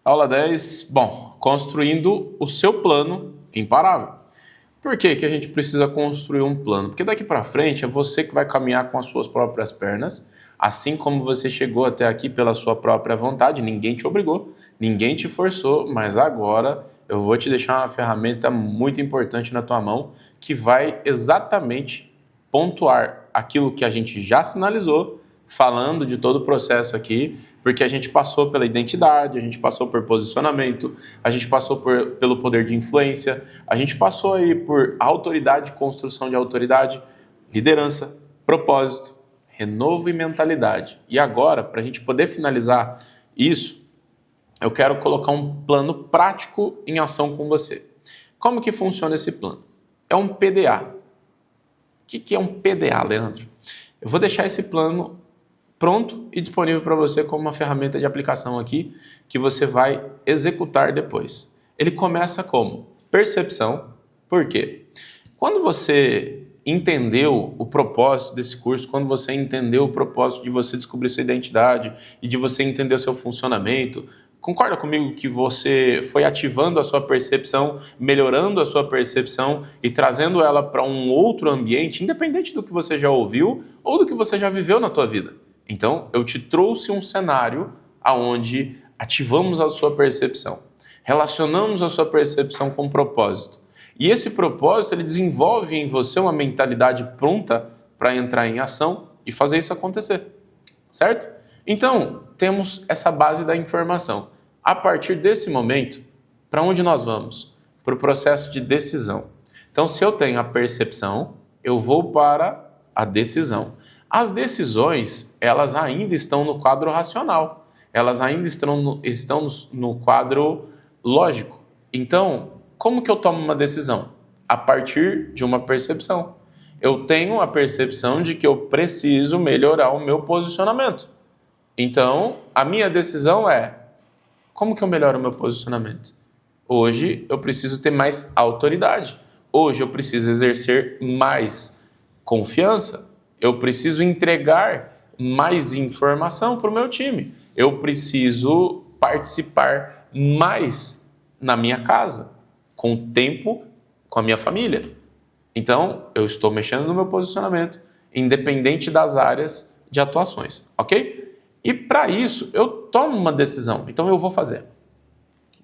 Aula 10, bom, construindo o seu plano imparável. Por que que a gente precisa construir um plano? Porque daqui para frente é você que vai caminhar com as suas próprias pernas, assim como você chegou até aqui pela sua própria vontade, ninguém te obrigou, ninguém te forçou, mas agora eu vou te deixar uma ferramenta muito importante na tua mão que vai exatamente pontuar aquilo que a gente já sinalizou, falando de todo o processo aqui, porque a gente passou pela identidade, a gente passou por posicionamento, a gente passou pelo poder de influência, a gente passou aí por autoridade, construção de autoridade, liderança, propósito, renovo e mentalidade. E agora, para a gente poder finalizar isso, eu quero colocar um plano prático em ação com você. Como que funciona esse plano? É um PDA. O que é um PDA, Leandro? Eu vou deixar esse plano pronto e disponível para você como uma ferramenta de aplicação aqui que você vai executar depois. Ele começa como percepção. Por quê? Quando você entendeu o propósito desse curso, quando você entendeu o propósito de você descobrir sua identidade e de você entender o seu funcionamento, concorda comigo que você foi ativando a sua percepção, melhorando a sua percepção e trazendo ela para um outro ambiente, independente do que você já ouviu ou do que você já viveu na tua vida? Então, eu te trouxe um cenário onde ativamos a sua percepção, relacionamos a sua percepção com propósito. E esse propósito, ele desenvolve em você uma mentalidade pronta para entrar em ação e fazer isso acontecer, certo? Então, temos essa base da informação. A partir desse momento, para onde nós vamos? Para o processo de decisão. Então, se eu tenho a percepção, eu vou para a decisão. As decisões, elas ainda estão no quadro racional, elas ainda estão no quadro lógico. Então, como que eu tomo uma decisão? A partir de uma percepção. Eu tenho a percepção de que eu preciso melhorar o meu posicionamento. Então, a minha decisão é, como que eu melhoro o meu posicionamento? Hoje, eu preciso ter mais autoridade. Hoje, eu preciso exercer mais confiança. Eu preciso entregar mais informação para o meu time. Eu preciso participar mais na minha casa, com tempo com a minha família. Então, eu estou mexendo no meu posicionamento, independente das áreas de atuações, ok? E para isso, eu tomo uma decisão. Então, eu vou fazer.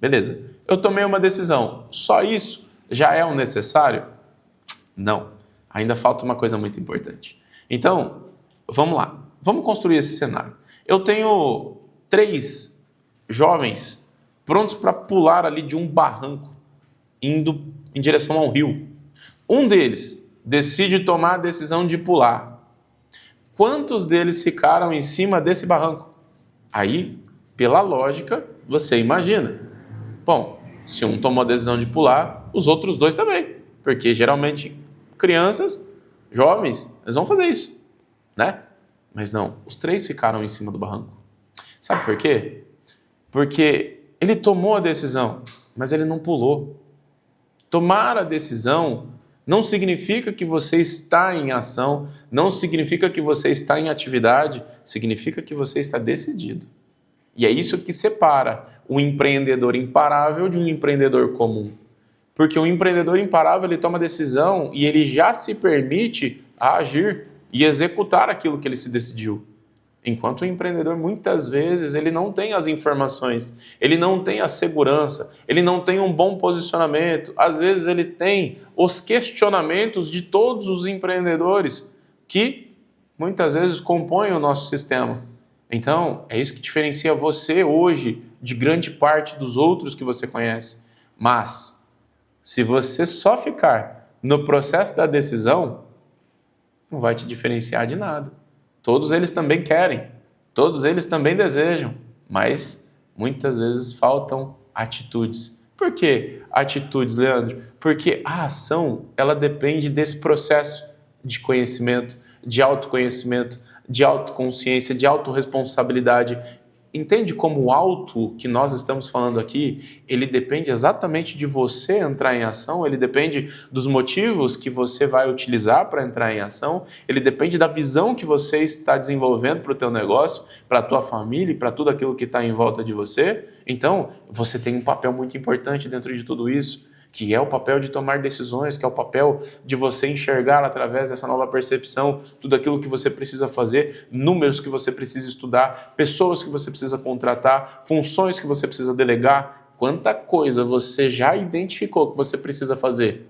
Beleza. Eu tomei uma decisão. Só isso já é o necessário? Não. Ainda falta uma coisa muito importante. Então, vamos lá. Vamos construir esse cenário. Eu tenho 3 jovens prontos para pular ali de um barranco, indo em direção ao rio. Um deles decide tomar a decisão de pular. Quantos deles ficaram em cima desse barranco? Aí, pela lógica, você imagina. Bom, se um tomou a decisão de pular, os outros 2 também. Porque geralmente crianças, jovens, eles vão fazer isso, né? Mas não, os 3 ficaram em cima do barranco. Sabe por quê? Porque ele tomou a decisão, mas ele não pulou. Tomar a decisão não significa que você está em ação, não significa que você está em atividade, significa que você está decidido. E é isso que separa o empreendedor imparável de um empreendedor comum. Porque o empreendedor imparável, ele toma decisão e ele já se permite agir e executar aquilo que ele se decidiu. Enquanto o empreendedor, muitas vezes, ele não tem as informações, ele não tem a segurança, ele não tem um bom posicionamento. Às vezes ele tem os questionamentos de todos os empreendedores que muitas vezes compõem o nosso sistema. Então, é isso que diferencia você hoje de grande parte dos outros que você conhece. Mas se você só ficar no processo da decisão, não vai te diferenciar de nada. Todos eles também querem, todos eles também desejam, mas muitas vezes faltam atitudes. Por que atitudes, Leandro? Porque a ação, ela depende desse processo de conhecimento, de autoconhecimento, de autoconsciência, de autorresponsabilidade. entende como o alto que nós estamos falando aqui, ele depende exatamente de você entrar em ação, ele depende dos motivos que você vai utilizar para entrar em ação, ele depende da visão que você está desenvolvendo para o teu negócio, para a tua família e para tudo aquilo que está em volta de você. Então, você tem um papel muito importante dentro de tudo isso, que é o papel de tomar decisões, que é o papel de você enxergar através dessa nova percepção tudo aquilo que você precisa fazer, números que você precisa estudar, pessoas que você precisa contratar, funções que você precisa delegar. Quanta coisa você já identificou que você precisa fazer?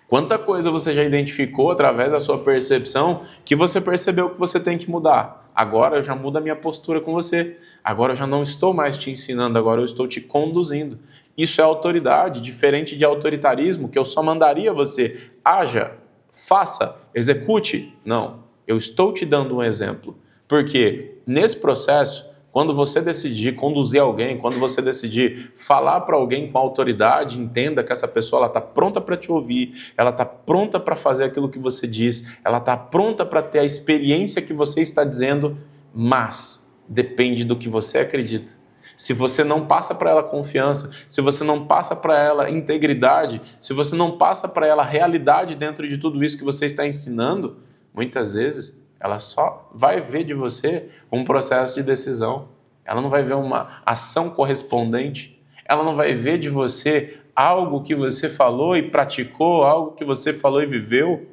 Quanta coisa você já identificou através da sua percepção que você percebeu que você tem que mudar? Agora eu já mudo a minha postura com você. Agora eu já não estou mais te ensinando, agora eu estou te conduzindo. Isso é autoridade, diferente de autoritarismo, que eu só mandaria você haja, faça, execute. Não, eu estou te dando um exemplo. Porque nesse processo, quando você decidir conduzir alguém, quando você decidir falar para alguém com autoridade, entenda que essa pessoa está pronta para te ouvir, ela está pronta para fazer aquilo que você diz, ela está pronta para ter a experiência que você está dizendo, mas depende do que você acredita. Se você não passa para ela confiança, se você não passa para ela integridade, se você não passa para ela realidade dentro de tudo isso que você está ensinando, muitas vezes ela só vai ver de você um processo de decisão. Ela não vai ver uma ação correspondente. Ela não vai ver de você algo que você falou e praticou, algo que você falou e viveu.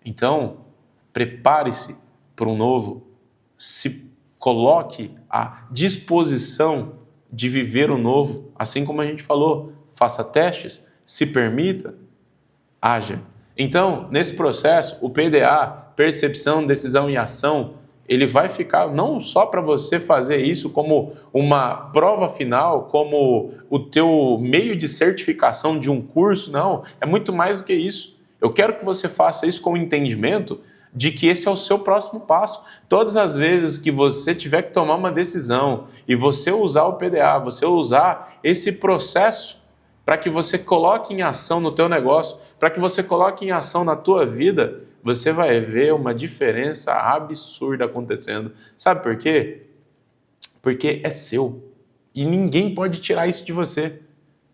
Então, prepare-se para um novo. Se coloque à disposição de viver o novo. Assim como a gente falou, faça testes, se permita, haja. Então, nesse processo, o PDA, percepção, decisão e ação, ele vai ficar não só para você fazer isso como uma prova final, como o teu meio de certificação de um curso, não, é muito mais do que isso. Eu quero que você faça isso com o entendimento de que esse é o seu próximo passo. Todas as vezes que você tiver que tomar uma decisão e você usar o PDA, você usar esse processo para que você coloque em ação no teu negócio, para que você coloque em ação na tua vida, você vai ver uma diferença absurda acontecendo. Sabe por quê? Porque é seu. E ninguém pode tirar isso de você.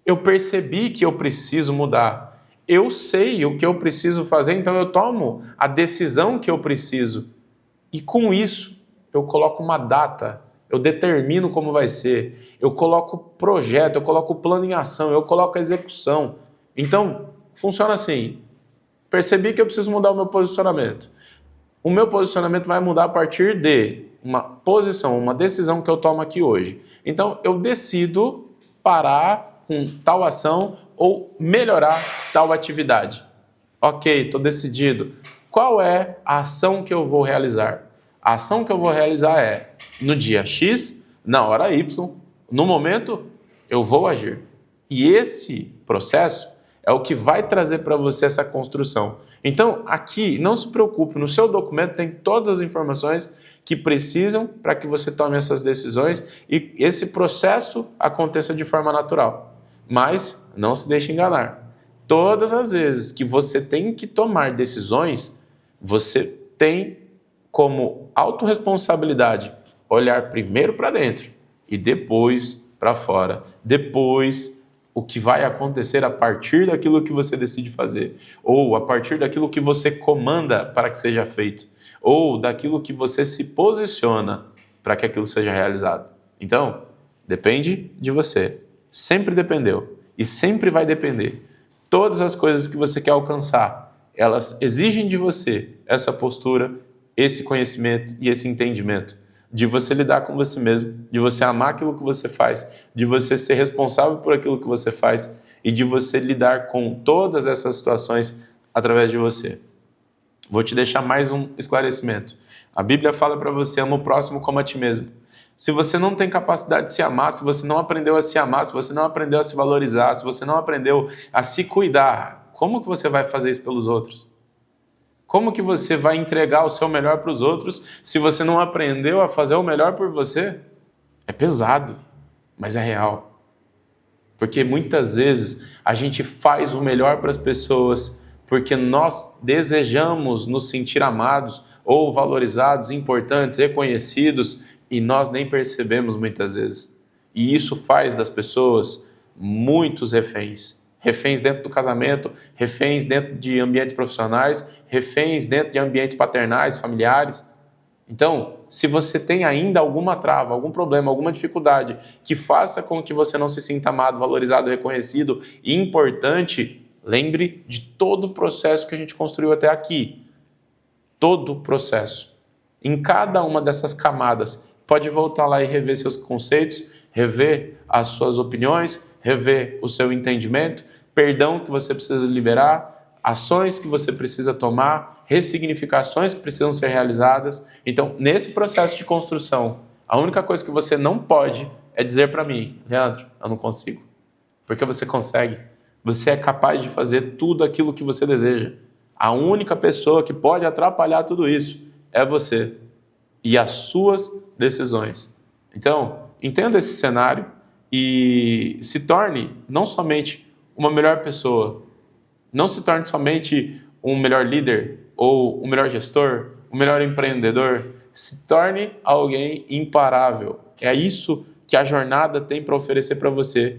Eu percebi que eu preciso mudar. Eu sei o que eu preciso fazer, então eu tomo a decisão que eu preciso. E com isso, eu coloco uma data, eu determino como vai ser, eu coloco projeto, eu coloco plano em ação, eu coloco execução. Então, funciona assim. Percebi que eu preciso mudar o meu posicionamento. O meu posicionamento vai mudar a partir de uma posição, uma decisão que eu tomo aqui hoje. Então, eu decido parar com tal ação ou melhorar tal atividade. Ok, estou decidido. Qual é a ação que eu vou realizar? A ação que eu vou realizar é, no dia X, na hora Y, no momento, eu vou agir. E esse processo é o que vai trazer para você essa construção. Então, aqui, não se preocupe, no seu documento tem todas as informações que precisam para que você tome essas decisões e esse processo aconteça de forma natural. Mas não se deixe enganar. Todas as vezes que você tem que tomar decisões, você tem como autorresponsabilidade olhar primeiro para dentro e depois para fora. Depois, o que vai acontecer a partir daquilo que você decide fazer, ou a partir daquilo que você comanda para que seja feito, ou daquilo que você se posiciona para que aquilo seja realizado. Então, depende de você. Sempre dependeu e sempre vai depender. Todas as coisas que você quer alcançar, elas exigem de você essa postura, esse conhecimento e esse entendimento de você lidar com você mesmo, de você amar aquilo que você faz, de você ser responsável por aquilo que você faz e de você lidar com todas essas situações através de você. Vou te deixar mais um esclarecimento. A Bíblia fala para você, ama o próximo como a ti mesmo. Se você não tem capacidade de se amar, se você não aprendeu a se amar, se você não aprendeu a se valorizar, se você não aprendeu a se cuidar, como que você vai fazer isso pelos outros? Como que você vai entregar o seu melhor para os outros se você não aprendeu a fazer o melhor por você? É pesado, mas é real. Porque muitas vezes a gente faz o melhor para as pessoas porque nós desejamos nos sentir amados ou valorizados, importantes, reconhecidos e nós nem percebemos muitas vezes. E isso faz das pessoas muitos reféns. Reféns dentro do casamento, reféns dentro de ambientes profissionais, reféns dentro de ambientes paternais, familiares. Então, se você tem ainda alguma trava, algum problema, alguma dificuldade que faça com que você não se sinta amado, valorizado, reconhecido e importante, lembre de todo o processo que a gente construiu até aqui. Todo o processo. Em cada uma dessas camadas, pode voltar lá e rever seus conceitos, rever as suas opiniões, rever o seu entendimento, perdão que você precisa liberar, ações que você precisa tomar, ressignificações que precisam ser realizadas. Então, nesse processo de construção, a única coisa que você não pode é dizer para mim, Leandro, eu não consigo. Porque você consegue. Você é capaz de fazer tudo aquilo que você deseja. A única pessoa que pode atrapalhar tudo isso é você e as suas decisões. Então, entenda esse cenário e se torne não somente uma melhor pessoa, não se torne somente um melhor líder ou um melhor gestor, um melhor empreendedor. Se torne alguém imparável. É isso que a jornada tem para oferecer para você.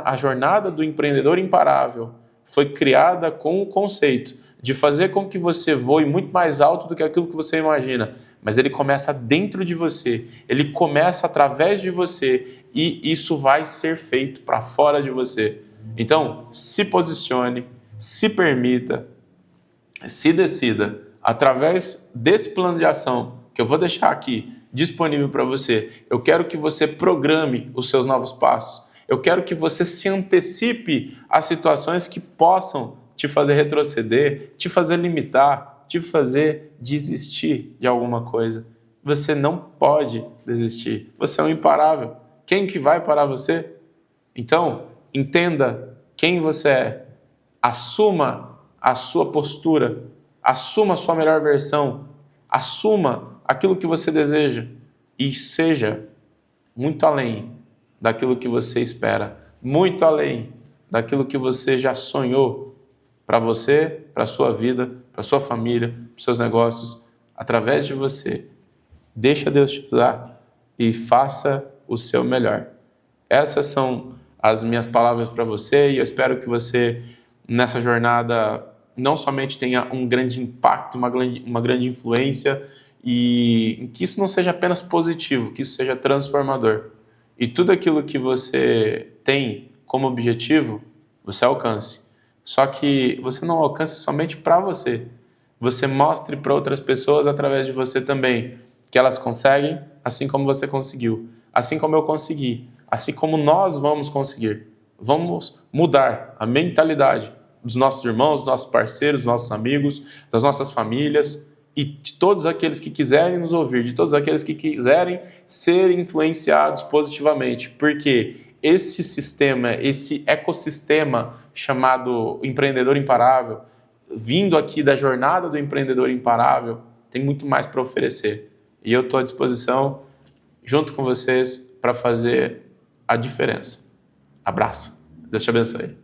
A jornada do empreendedor imparável foi criada com o conceito de fazer com que você voe muito mais alto do que aquilo que você imagina. Mas ele começa dentro de você, ele começa através de você e isso vai ser feito para fora de você. Então, se posicione, se permita, se decida, através desse plano de ação que eu vou deixar aqui disponível para você. Eu quero que você programe os seus novos passos. Eu quero que você se antecipe a situações que possam te fazer retroceder, te fazer limitar, te fazer desistir de alguma coisa. Você não pode desistir. Você é um imparável. Quem que vai parar você? Então, entenda quem você é. Assuma a sua postura. Assuma a sua melhor versão. Assuma aquilo que você deseja. E seja muito além daquilo que você espera. Muito além daquilo que você já sonhou para você, para a sua vida, para a sua família, para os seus negócios, através de você. Deixa Deus te usar e faça o seu melhor. Essas são as minhas palavras para você e eu espero que você, nessa jornada, não somente tenha um grande impacto, uma grande influência e que isso não seja apenas positivo, que isso seja transformador. E tudo aquilo que você tem como objetivo, você alcance. Só que você não alcance somente para você. Você mostre para outras pessoas através de você também que elas conseguem, assim como você conseguiu, assim como eu consegui, assim como nós vamos conseguir. Vamos mudar a mentalidade dos nossos irmãos, dos nossos parceiros, dos nossos amigos, das nossas famílias e de todos aqueles que quiserem nos ouvir, de todos aqueles que quiserem ser influenciados positivamente. Porque esse sistema, esse ecossistema chamado empreendedor imparável, vindo aqui da jornada do empreendedor imparável, tem muito mais para oferecer. E eu estou à disposição, junto com vocês, para fazer a diferença. Abraço. Deus te abençoe.